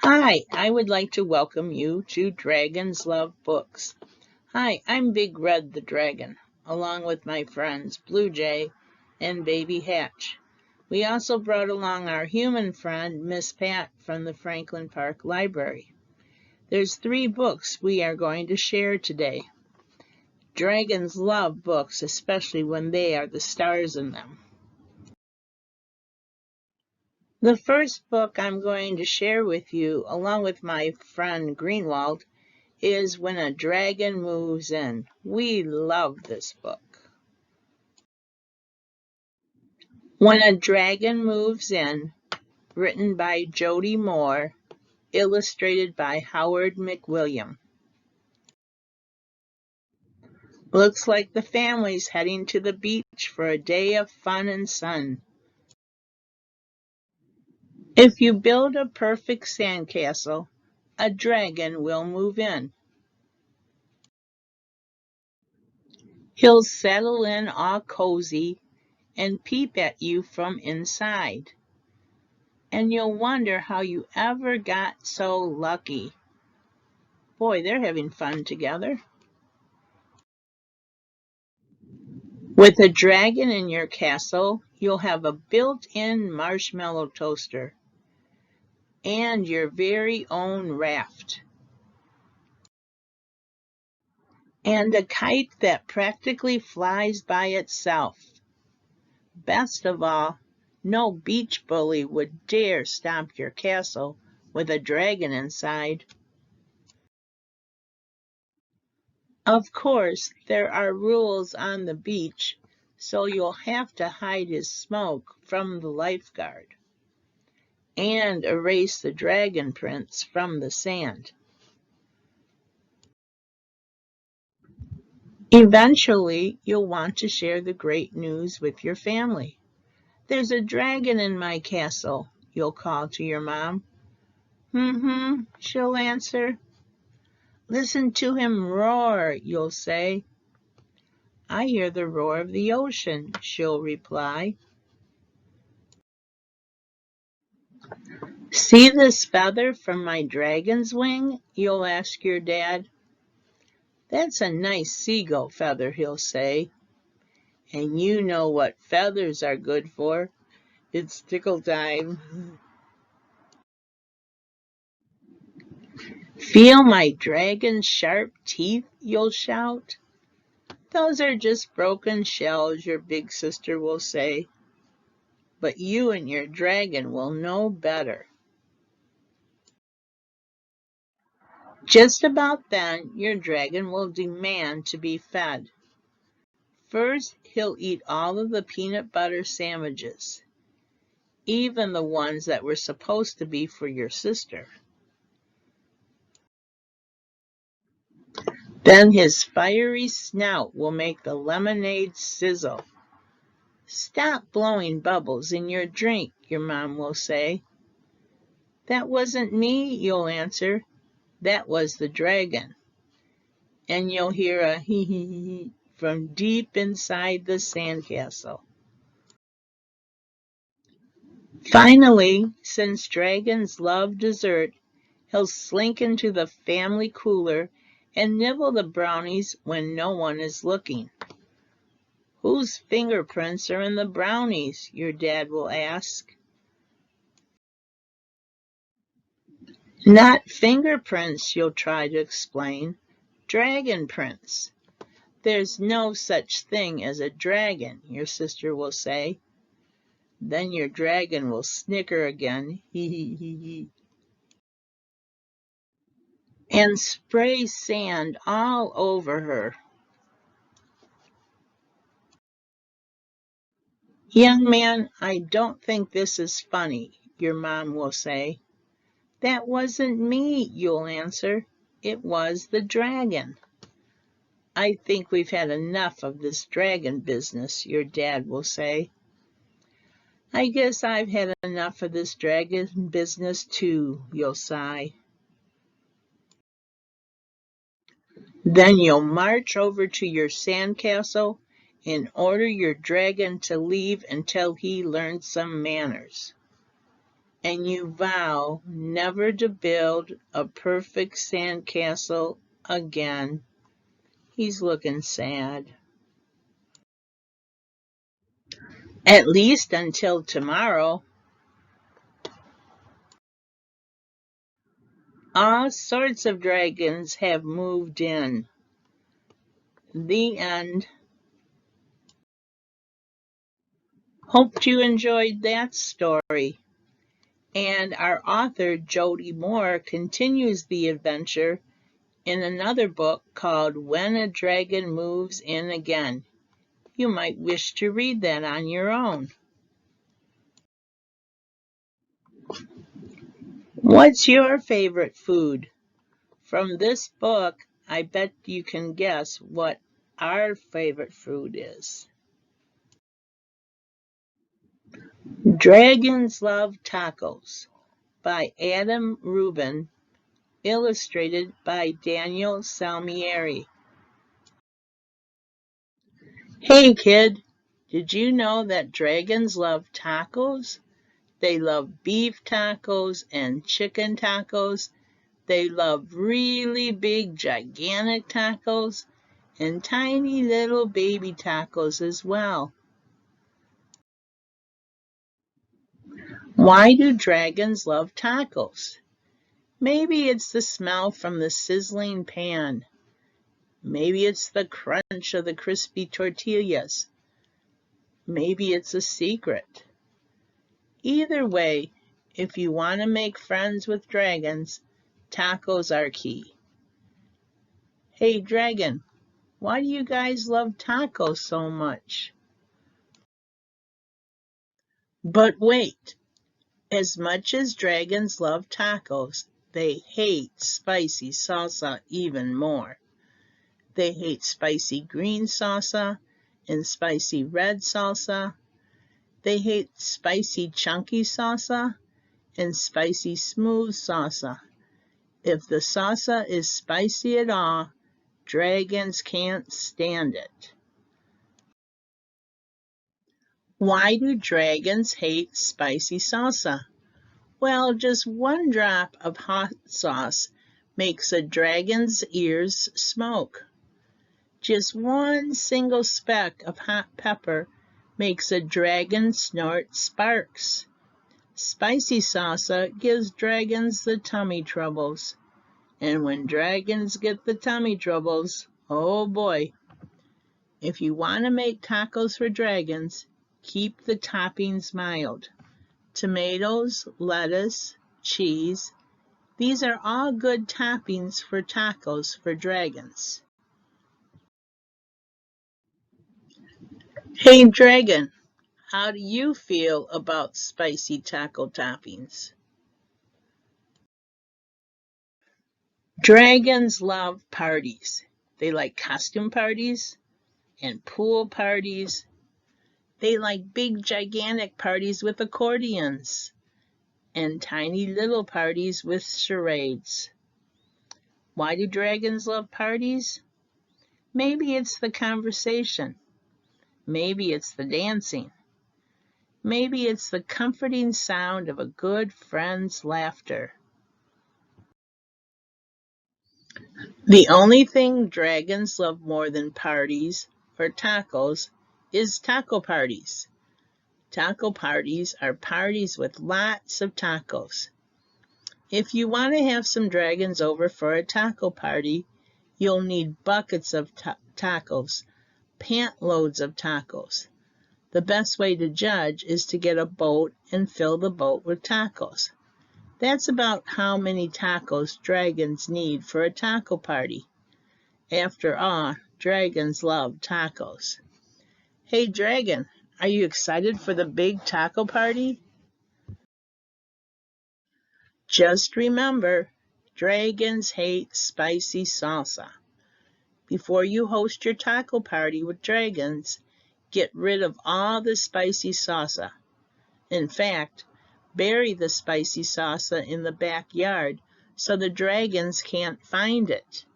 Hi, I would like to welcome you to Dragons Love Books. Hi, I'm Big Red the Dragon, along with my friends Blue Jay and Baby Hatch. We also brought along our human friend, Miss Pat, from the Franklin Park Library. There's 3 books we are going to share today. Dragons love books, especially when they are the stars in them. The first book I'm going to share with you, along with my friend Greenwald, is When a Dragon Moves In. We love this book. When a Dragon Moves In, written by Jody Moore, illustrated by Howard McWilliam. Looks like the family's heading to the beach for a day of fun and sun. If you build a perfect sandcastle, a dragon will move in. He'll settle in all cozy and peep at you from inside. And you'll wonder how you ever got so lucky. Boy, they're having fun together. With a dragon in your castle, you'll have a built-in marshmallow toaster and your very own raft. And a kite that practically flies by itself. Best of all, no beach bully would dare stomp your castle with a dragon inside. Of course, there are rules on the beach, so you'll have to hide his smoke from the lifeguard and erase the dragon prints from the sand. Eventually, you'll want to share the great news with your family. There's a dragon in my castle, you'll call to your mom. She'll answer. Listen to him roar, you'll say. I hear the roar of the ocean, she'll reply. See this feather from my dragon's wing? You'll ask your dad. That's a nice seagull feather, he'll say. And you know what feathers are good for. It's tickle time. Feel my dragon's sharp teeth, you'll shout. Those are just broken shells, your big sister will say. But you and your dragon will know better. Just about then, your dragon will demand to be fed. First, he'll eat all of the peanut butter sandwiches, even the ones that were supposed to be for your sister. Then his fiery snout will make the lemonade sizzle. Stop blowing bubbles in your drink, your mom will say. That wasn't me, you'll answer. That was the dragon. And you'll hear a hee hee hee from deep inside the sandcastle. Finally, since dragons love dessert, he'll slink into the family cooler and nibble the brownies when no one is looking. Whose fingerprints are in the brownies? Your dad will ask. Not fingerprints, you'll try to explain. Dragon prints. There's no such thing as a dragon, your sister will say. Then your dragon will snicker again, hee hee hee hee, and spray sand all over her. Young man, I don't think this is funny, your mom will say. That wasn't me, you'll answer. It was the dragon. I think we've had enough of this dragon business, your dad will say. I guess I've had enough of this dragon business too, you'll sigh. Then you'll march over to your sandcastle and order your dragon to leave until he learns some manners. and you vow never to build a perfect sandcastle again. He's looking sad. At least until tomorrow. All sorts of dragons have moved in. The end. Hope you enjoyed that story. And our author, Jody Moore, continues the adventure in another book called When a Dragon Moves In Again. You might wish to read that on your own. What's your favorite food? From this book, I bet you can guess what our favorite food is. Dragons Love Tacos by Adam Rubin, illustrated by Daniel Salmieri. Hey kid, did you know that dragons love tacos? They love beef tacos and chicken tacos. They love really big, gigantic tacos and tiny little baby tacos as well. Why do dragons love tacos? Maybe it's the smell from the sizzling pan. Maybe it's the crunch of the crispy tortillas. Maybe it's a secret. Either way, if you want to make friends with dragons, tacos are key. Hey dragon, why do you guys love tacos so much? But wait, as much as dragons love tacos, they hate spicy salsa even more. They hate spicy green salsa and spicy red salsa. They hate spicy chunky salsa and spicy smooth salsa. If the salsa is spicy at all, dragons can't stand it. Why do dragons hate spicy salsa? Well, just one drop of hot sauce makes a dragon's ears smoke. Just one single speck of hot pepper makes a dragon snort sparks. Spicy salsa gives dragons the tummy troubles. And when dragons get the tummy troubles, oh boy. If you want to make tacos for dragons, keep the toppings mild. Tomatoes, lettuce, cheese, these are all good toppings for tacos for dragons. Hey dragon, how do you feel about spicy taco toppings? Dragons love parties. They like costume parties and pool parties. They like big gigantic parties with accordions and tiny little parties with charades. Why do dragons love parties? Maybe it's the conversation. Maybe it's the dancing. Maybe it's the comforting sound of a good friend's laughter. The only thing dragons love more than parties or tacos is taco parties. Taco parties are parties with lots of tacos. If you want to have some dragons over for a taco party, you'll need buckets of tacos, pant loads of tacos. The best way to judge is to get a boat and fill the boat with tacos. That's about how many tacos dragons need for a taco party. After all, dragons love tacos. Hey dragon, are you excited for the big taco party? Just remember, dragons hate spicy salsa. Before you host your taco party with dragons, get rid of all the spicy salsa. In fact, bury the spicy salsa in the backyard so the dragons can't find it.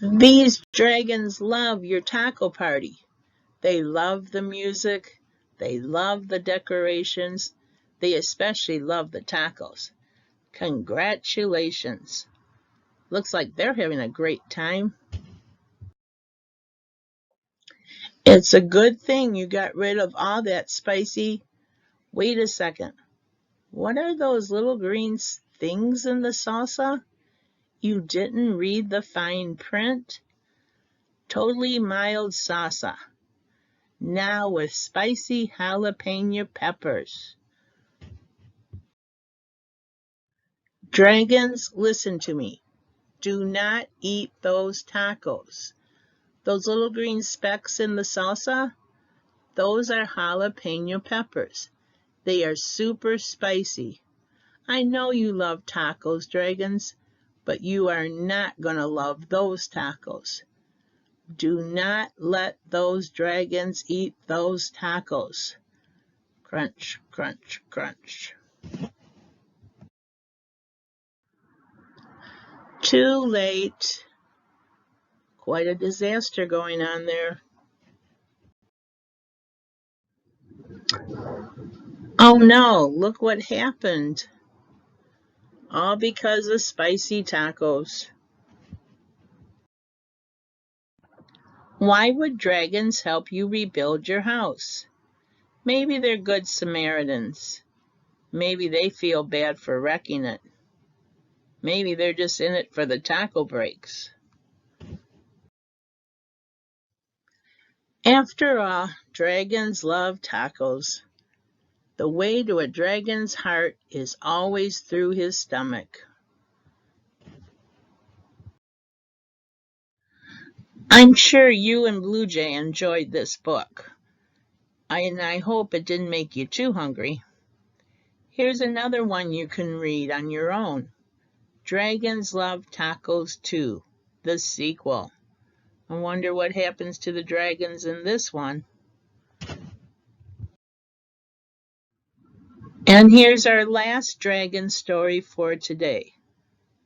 These dragons love your taco party. They love the music, They love the decorations. They especially love the tacos. Congratulations. Looks like they're having a great time. It's a good thing you got rid of all that spicy. Wait a second. What are those little green things in the salsa? You didn't read the fine print? Totally mild salsa. Now with spicy jalapeno peppers. Dragons, listen to me. Do not eat those tacos. Those little green specks in the salsa, those are jalapeno peppers. They are super spicy. I know you love tacos, dragons, but you are not going to love those tacos. Do not let those dragons eat those tacos. Crunch, crunch, crunch. Too late. Quite a disaster going on there. Oh no, look what happened. All because of spicy tacos. Why would dragons help you rebuild your house? Maybe they're good Samaritans. Maybe they feel bad for wrecking it. Maybe they're just in it for the taco breaks. After all, dragons love tacos. The way to a dragon's heart is always through his stomach. I'm sure you and Blue Jay enjoyed this book. I hope it didn't make you too hungry. Here's another one you can read on your own. Dragons Love Tacos 2, the sequel. I wonder what happens to the dragons in this one. And here's our last dragon story for today.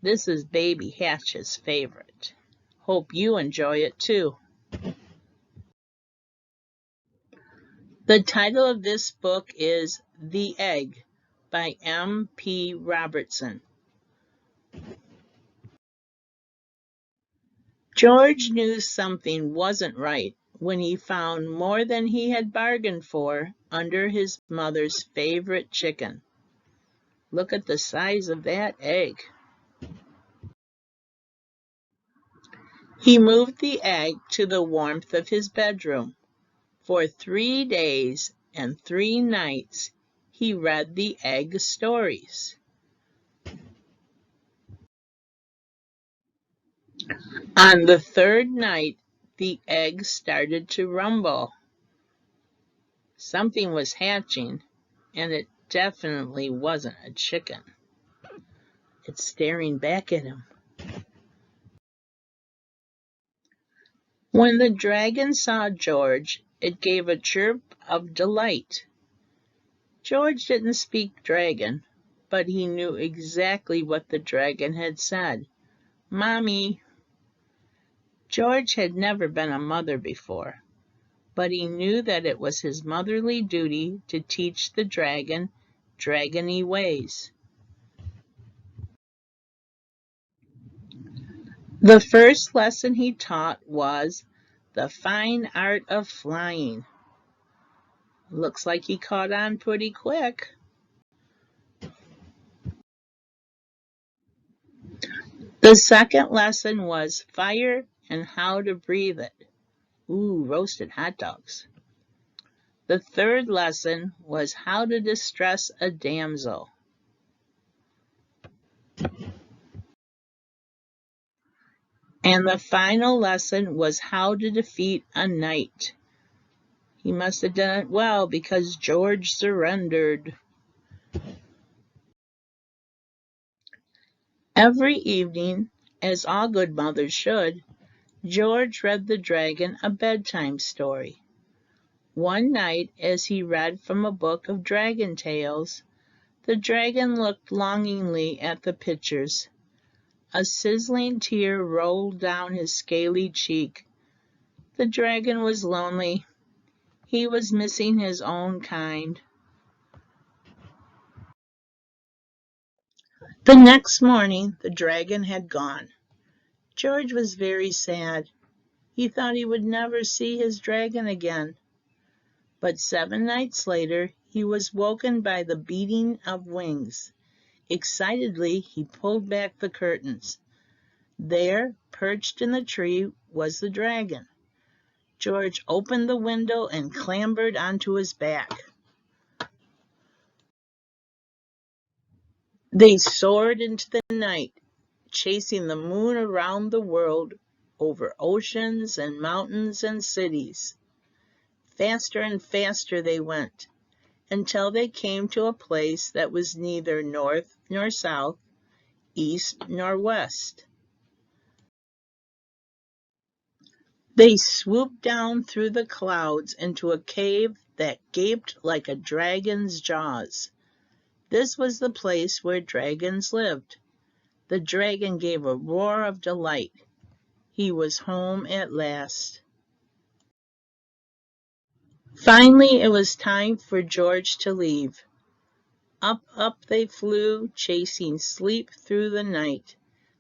This is Baby Hatch's favorite. Hope you enjoy it too. The title of this book is The Egg by M.P. Robertson. George knew something wasn't right when he found more than he had bargained for under his mother's favorite chicken. Look at the size of that egg. He moved the egg to the warmth of his bedroom. For 3 days and 3 nights, he read the egg stories. On the 3rd night, the egg started to rumble. Something was hatching, and it definitely wasn't a chicken. It's staring back at him. When the dragon saw George, it gave a chirp of delight. George didn't speak dragon, but he knew exactly what the dragon had said. Mommy. George had never been a mother before, but he knew that it was his motherly duty to teach the dragon dragony ways. The first lesson he taught was the fine art of flying. Looks like he caught on pretty quick. The second lesson was fire and how to breathe it. Ooh, roasted hot dogs. The third lesson was how to distress a damsel. And the final lesson was how to defeat a knight. He must have done it well because George surrendered. Every evening, as all good mothers should, George read the dragon a bedtime story. One night, as he read from a book of dragon tales, the dragon looked longingly at the pictures. A sizzling tear rolled down his scaly cheek. The dragon was lonely. He was missing his own kind. The next morning, the dragon had gone. George was very sad. He thought he would never see his dragon again. But 7 nights later, he was woken by the beating of wings. Excitedly, he pulled back the curtains. There, perched in the tree, was the dragon. George opened the window and clambered onto his back. They soared into the night, chasing the moon around the world, over oceans and mountains and cities. Faster and faster they went, until they came to a place that was neither north nor south, east nor west. They swooped down through the clouds into a cave that gaped like a dragon's jaws. This was the place where dragons lived. The dragon gave a roar of delight. He was home at last. Finally, it was time for George to leave. Up, up they flew, chasing sleep through the night,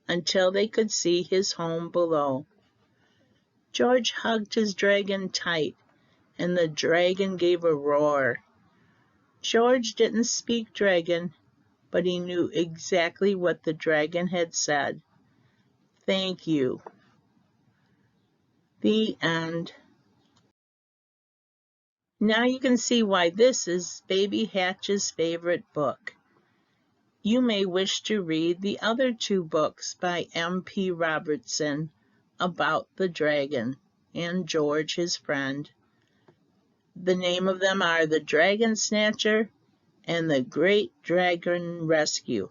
until they could see his home below. George hugged his dragon tight, and the dragon gave a roar. George didn't speak dragon, but he knew exactly what the dragon had said. Thank you. The end. Now you can see why this is Baby Hatch's favorite book. You may wish to read the other 2 books by M.P. Robertson about the dragon and George, his friend. The name of them are The Dragon Snatcher and The Great Dragon Rescue.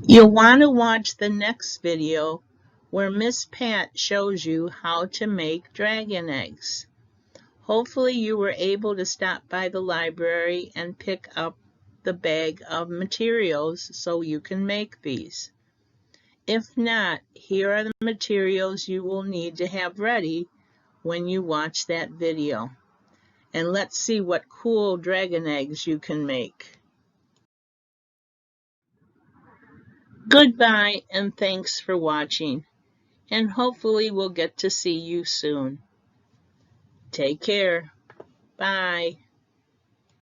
You'll want to watch the next video where Miss Pat shows you how to make dragon eggs. Hopefully you were able to stop by the library and pick up the bag of materials so you can make these. If not, here are the materials you will need to have ready when you watch that video. And let's see what cool dragon eggs you can make. Goodbye and thanks for watching. And hopefully we'll get to see you soon. Take care. Bye.